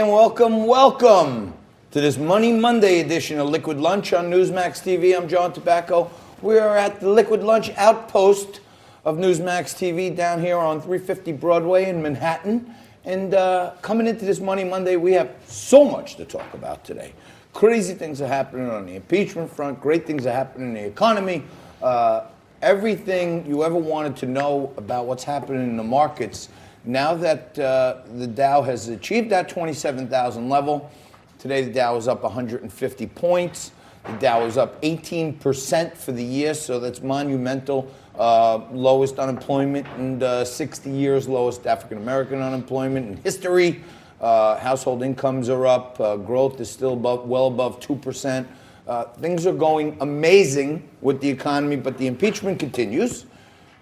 and welcome to this Money Monday edition of Liquid Lunch on Newsmax TV. I'm John Tobacco. We are at the Liquid Lunch outpost of Newsmax TV down here on 350 Broadway in Manhattan. And coming into this Money Monday, we have so much to talk about today. Crazy things are happening on the impeachment front. Great things are happening in the economy. Everything you ever wanted to know about what's happening in the markets. Now that the Dow has achieved that 27,000 level, today the Dow is up 150 points. The Dow is up 18% for the year, so that's monumental. Lowest unemployment in 60 years, lowest African-American unemployment in history. Household incomes are up. Growth is still well above 2%. Things are going amazing with the economy, but the impeachment continues.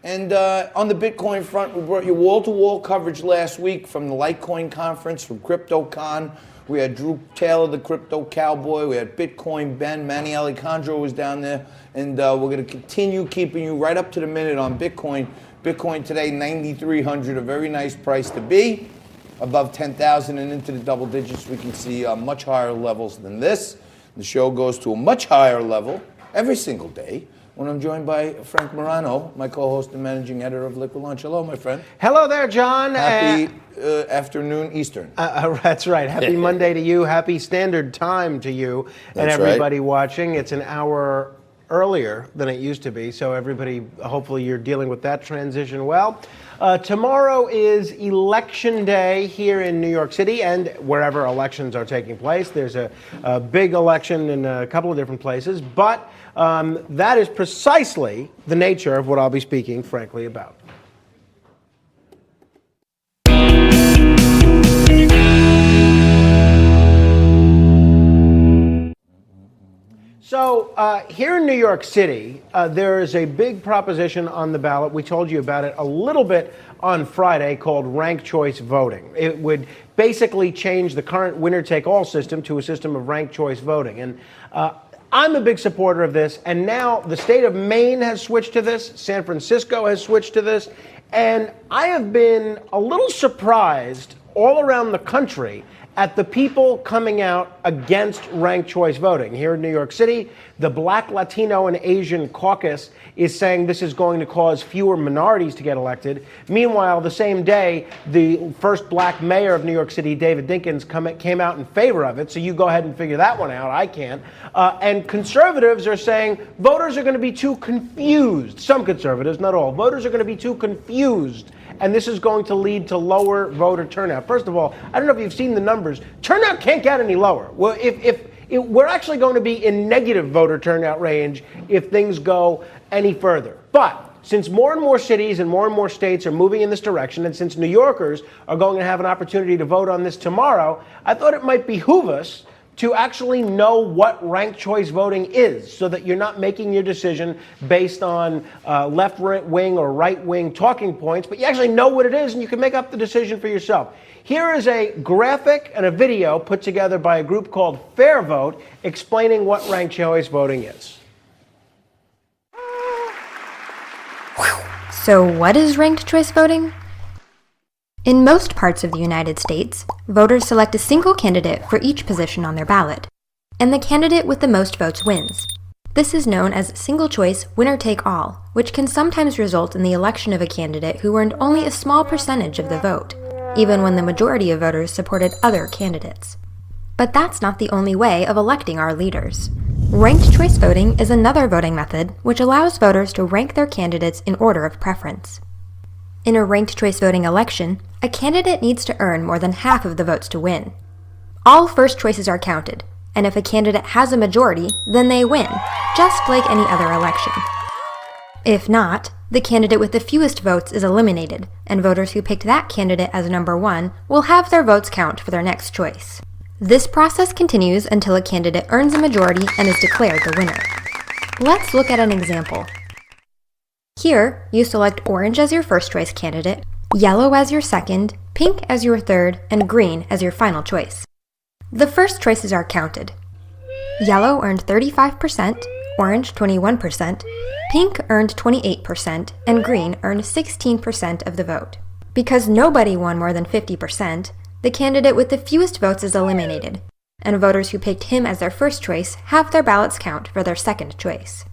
And on the Bitcoin front, we brought you wall-to-wall coverage last week from the Litecoin conference, from CryptoCon. We had Drew Taylor, the crypto cowboy. We had Bitcoin Ben. Manny Alejandro was down there. And we're going to continue keeping you right up to the minute on Bitcoin. Bitcoin today, 9,300, a very nice price to be. Above 10,000 and into the double digits, we can see much higher levels than this. The show goes to a much higher level every single day when I'm joined by Frank Morano, my co-host and managing editor of Liquid Lunch. Hello, my friend. Hello there, John. Happy afternoon Eastern. That's right. Happy Monday to you. Happy Standard Time to you and everybody watching. It's an hour earlier than it used to be, so everybody, hopefully you're dealing with that transition well. Tomorrow is Election Day here in New York City and wherever elections are taking place. There's a big election in a couple of different places, but that is precisely the nature of what I'll be speaking, frankly, about. So here in New York City, there is a big proposition on the ballot. We told you about it a little bit on Friday, called ranked choice voting. It would basically change the current winner-take-all system to a system of ranked choice voting. And I'm a big supporter of this. And now the state of Maine has switched to this. San Francisco has switched to this. And I have been a little surprised all around the country at the people coming out against ranked choice voting. Here in New York City, the Black, Latino, and Asian caucus is saying this is going to cause fewer minorities to get elected. Meanwhile, the same day, the first black mayor of New York City, David Dinkins, came out in favor of it. So you go ahead and figure that one out. I can't. And conservatives are saying voters are going to be too confused. Some conservatives, not all. Voters are going to be too confused. And this is going to lead to lower voter turnout. First of all, I don't know if you've seen the numbers. Turnout can't get any lower. Well, if we're actually going to be in negative voter turnout range if things go any further. But since more and more cities and more states are moving in this direction, and since New Yorkers are going to have an opportunity to vote on this tomorrow, I thought it might behoove us to actually know what ranked choice voting is, so that you're not making your decision based on left-wing or right-wing talking points, but you actually know what it is and you can make up the decision for yourself. Here is a graphic and a video put together by a group called Fair Vote explaining what ranked choice voting is. So what is ranked choice voting? In most parts of the United States, voters select a single candidate for each position on their ballot, and the candidate with the most votes wins. This is known as single-choice winner-take-all, which can sometimes result in the election of a candidate who earned only a small percentage of the vote, even when the majority of voters supported other candidates. But that's not the only way of electing our leaders. Ranked choice voting is another voting method which allows voters to rank their candidates in order of preference. In a ranked choice voting election, a candidate needs to earn more than half of the votes to win. All first choices are counted, and if a candidate has a majority, then they win, just like any other election. If not, the candidate with the fewest votes is eliminated, and voters who picked that candidate as number one will have their votes count for their next choice. This process continues until a candidate earns a majority and is declared the winner. Let's look at an example. Here, you select orange as your first choice candidate, yellow as your second, pink as your third, and green as your final choice. The first choices are counted. Yellow earned 35%, orange 21%, pink earned 28%, and green earned 16% of the vote. Because nobody won more than 50%, the candidate with the fewest votes is eliminated, and voters who picked him as their first choice have their ballots count for their second choice.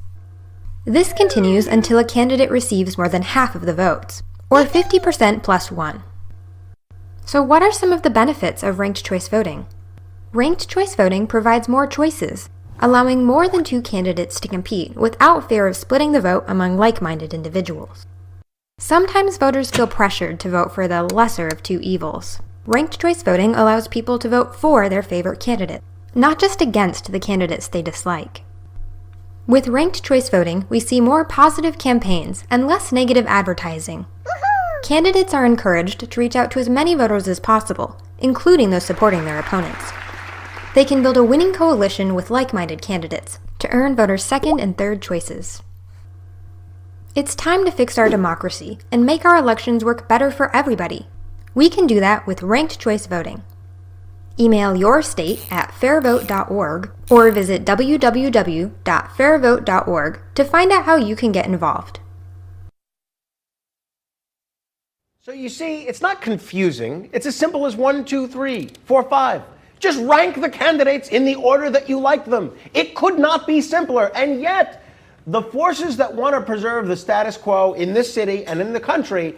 This continues until a candidate receives more than half of the votes, or 50% plus 1. So what are some of the benefits of ranked choice voting? Ranked choice voting provides more choices, allowing more than 2 candidates to compete without fear of splitting the vote among like-minded individuals. Sometimes voters feel pressured to vote for the lesser of 2 evils. Ranked choice voting allows people to vote for their favorite candidate, not just against the candidates they dislike. With ranked choice voting, we see more positive campaigns and less negative advertising. Candidates are encouraged to reach out to as many voters as possible, including those supporting their opponents. They can build a winning coalition with like-minded candidates to earn voters' second and third choices. It's time to fix our democracy and make our elections work better for everybody. We can do that with ranked choice voting. Email your state at fairvote.org or visit www.fairvote.org to find out how you can get involved. So you see, it's not confusing. It's as simple as 1, 2, 3, 4, 5. Just rank the candidates in the order that you like them. It could not be simpler. And yet, the forces that want to preserve the status quo in this city and in the country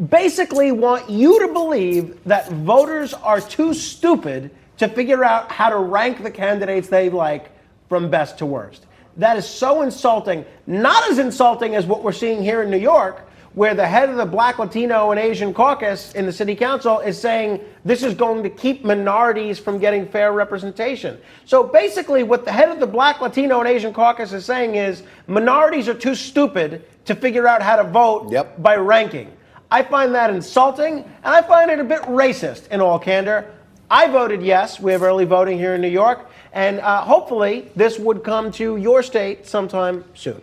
basically want you to believe that voters are too stupid to figure out how to rank the candidates they like from best to worst. That is so insulting. Not as insulting as what we're seeing here in New York, where the head of the Black, Latino, and Asian caucus in the city council is saying this is going to keep minorities from getting fair representation. So basically what the head of the Black, Latino, and Asian caucus is saying is minorities are too stupid to figure out how to vote by ranking. I find that insulting, and I find it a bit racist in all candor. I voted yes. We have early voting here in New York, and hopefully this would come to your state sometime soon.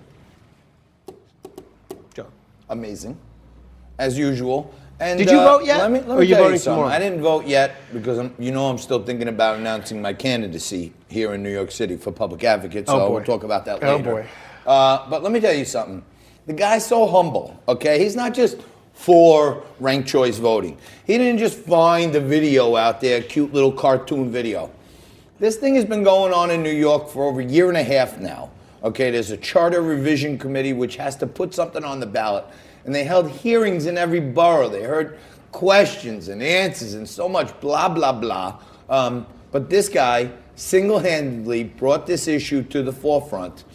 Amazing, as usual. And did you vote yet? Let me tell you something. I didn't vote yet because I'm still thinking about announcing my candidacy here in New York City for public advocate. So we'll talk about that later. Oh boy! But let me tell you something. The guy's so humble. Okay, he's not just for ranked choice voting. He didn't just find the video out there, cute little cartoon video. This thing has been going on in New York for over a year and a half now. Okay, there's a charter revision committee which has to put something on the ballot. And they held hearings in every borough. They heard questions and answers and so much blah, blah, blah. But this guy single-handedly brought this issue to the forefront.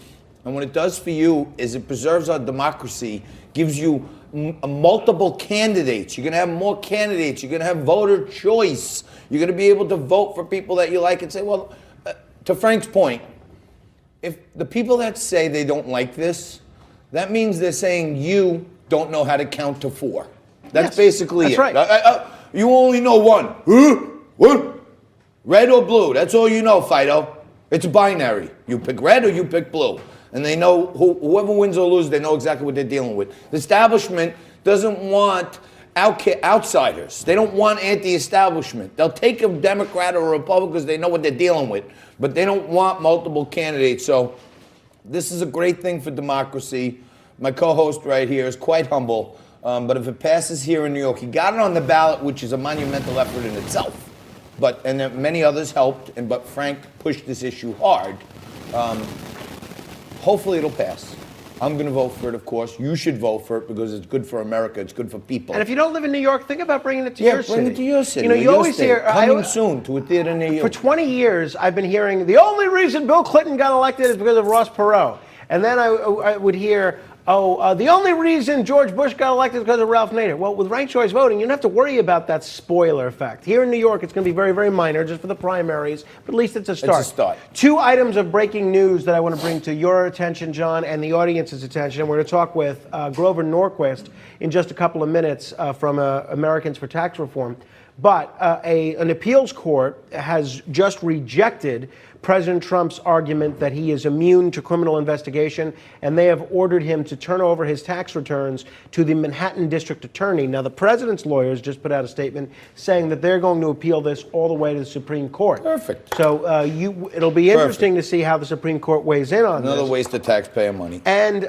And what it does for you is it preserves our democracy, gives you multiple candidates. You're going to have more candidates. You're going to have voter choice. You're going to be able to vote for people that you like and say, well, to Frank's point, if the people that say they don't like this, that means they're saying you don't know how to count to 4. That's basically it. That's right. You only know one. What? Red or blue. That's all you know, Fido. It's binary. You pick red or you pick blue. And they know whoever wins or loses, they know exactly what they're dealing with. The establishment doesn't want outsiders. They don't want anti-establishment. They'll take a Democrat or a Republican because they know what they're dealing with. But they don't want multiple candidates. So this is a great thing for democracy. My co-host right here is quite humble. But if it passes here in New York, he got it on the ballot, which is a monumental effort in itself. And then many others helped, but Frank pushed this issue hard. Hopefully it'll pass. I'm going to vote for it, of course. You should vote for it because it's good for America. It's good for people. And if you don't live in New York, think about bringing it to your city. Yeah, bring it to your city. You know, you always hear coming soon to a theater near you. For 20 years, I've been hearing the only reason Bill Clinton got elected is because of Ross Perot. And then I would hear, the only reason George Bush got elected is because of Ralph Nader. Well, with ranked choice voting, you don't have to worry about that spoiler effect. Here in New York, it's going to be very, very minor, just for the primaries, but at least it's a start. It's a start. 2 items of breaking news that I want to bring to your attention, John, and the audience's attention. And we're going to talk with Grover Norquist in just a couple of minutes from Americans for Tax Reform. But an appeals court has just rejected President Trump's argument that he is immune to criminal investigation, and they have ordered him to turn over his tax returns to the Manhattan District Attorney. Now, the president's lawyers just put out a statement saying that they're going to appeal this all the way to the Supreme Court. Perfect. So it'll be interesting to see how the Supreme Court weighs in on this. Another waste of taxpayer money. And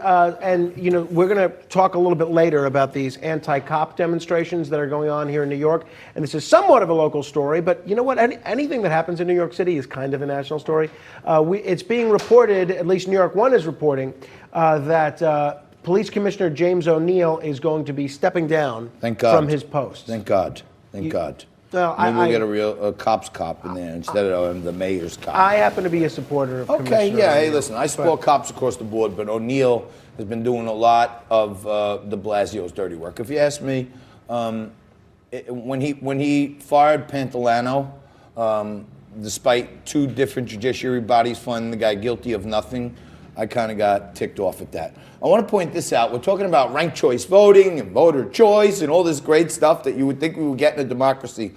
you know, we're going to talk a little bit later about these anti-cop demonstrations that are going on here in New York. And this is somewhat of a local story, but you know what? Anything that happens in New York City is kind of a national story. It's being reported, at least New York One is reporting, that Police Commissioner James O'Neill is going to be stepping down from his post. Thank God. Thank God. Well, Maybe we'll get a real cop's cop in there instead of the mayor's cop. I happen to be a supporter of Commissioner yeah. Hey, O'Neill, listen, I support cops across the board, but O'Neill has been doing a lot of de Blasio's dirty work. If you ask me, when he fired Pantalano, despite two different judiciary bodies finding the guy guilty of nothing, I kind of got ticked off at that. I want to point this out. We're talking about ranked choice voting and voter choice and all this great stuff that you would think we would get in a democracy.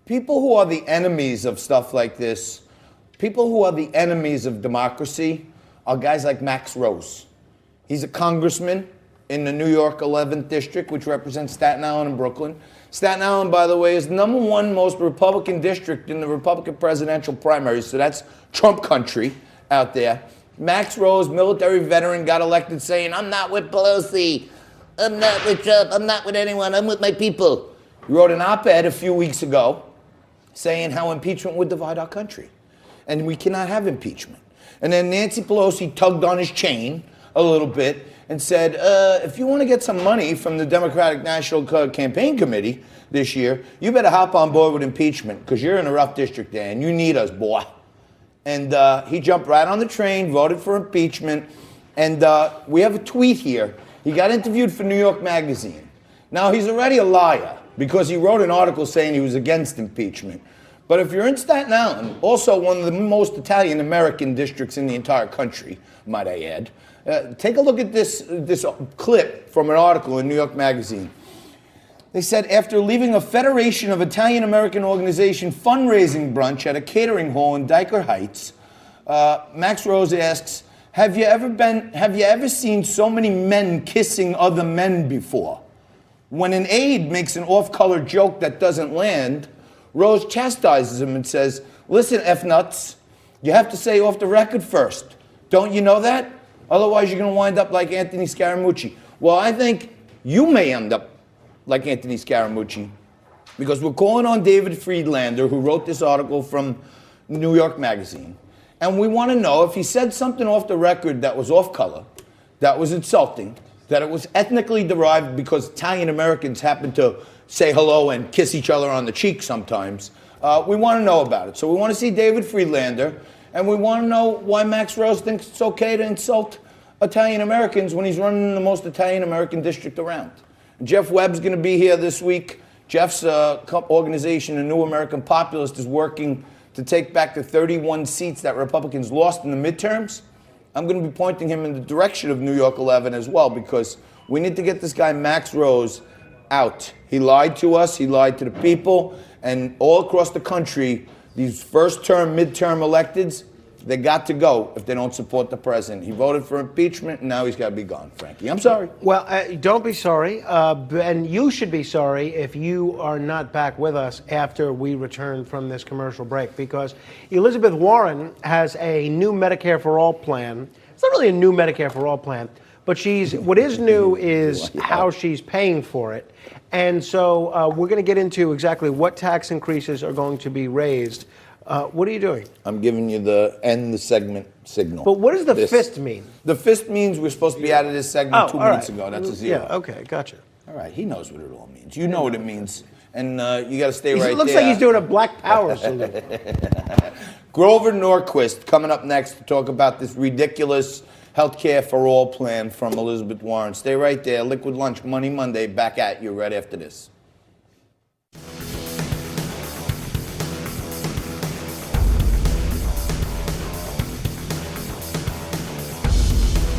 People who are the enemies of stuff like this, people who are the enemies of democracy are guys like Max Rose. He's a congressman in the New York 11th District, which represents Staten Island and Brooklyn. Staten Island, by the way, is the #1 most Republican district in the Republican presidential primaries, so that's Trump country out there. Max Rose, military veteran, got elected saying, "I'm not with Pelosi. I'm not with Trump. I'm not with anyone. I'm with my people." He wrote an op-ed a few weeks ago saying how impeachment would divide our country. And we cannot have impeachment. And then Nancy Pelosi tugged on his chain a little bit and said, if you want to get some money from the Democratic National Campaign Committee this year, you better hop on board with impeachment because you're in a rough district there and you need us, boy. And he jumped right on the train, voted for impeachment. And we have a tweet here. He got interviewed for New York Magazine. Now, he's already a liar because he wrote an article saying he was against impeachment. But if you're in Staten Island, also one of the most Italian-American districts in the entire country, might I add, take a look at this clip from an article in New York Magazine. They said, after leaving a Federation of Italian-American Organization fundraising brunch at a catering hall in Dyker Heights, Max Rose asks, have you ever seen so many men kissing other men before? When an aide makes an off-color joke that doesn't land, Rose chastises him and says, listen, F-nuts, you have to say off the record first. Don't you know that? Otherwise, you're going to wind up like Anthony Scaramucci. Well, I think you may end up like Anthony Scaramucci because we're calling on David Friedlander, who wrote this article from New York Magazine, and we want to know if he said something off the record that was off color, that was insulting, that it was ethnically derived because Italian Americans happen to say hello and kiss each other on the cheek sometimes. We want to know about it. So we want to see David Friedlander, and we want to know why Max Rose thinks it's okay to insult Italian Americans when he's running the most Italian American district around. Jeff Webb's going to be here this week. Jeff's organization, the New American Populist, is working to take back the 31 seats that Republicans lost in the midterms. I'm going to be pointing him in the direction of New York 11 as well, because we need to get this guy Max Rose out. He lied to us, he lied to the people, and all across the country, these first-term, midterm electeds, they got to go if they don't support the president. He voted for impeachment, and now he's got to be gone, Frankie. I'm sorry. Well, don't be sorry, and you should be sorry if you are not back with us after we return from this commercial break, because Elizabeth Warren has a new Medicare for All plan. It's not really a new Medicare for All plan, but what is new is how she's paying for it. And so we're going to get into exactly what tax increases are going to be raised. What are you doing? I'm giving you the end the segment signal. But what does the fist mean? The fist means we're supposed to be out of this segment 2 minutes ago. That's a zero. Yeah, okay, gotcha. All right, he knows what it all means. You know what it means. And you got to stay right there. It looks like he's doing a Black Power salute. Grover Norquist coming up next to talk about this ridiculous healthcare for all plan from Elizabeth Warren. Stay right there. Liquid Lunch, Money Monday, back at you right after this.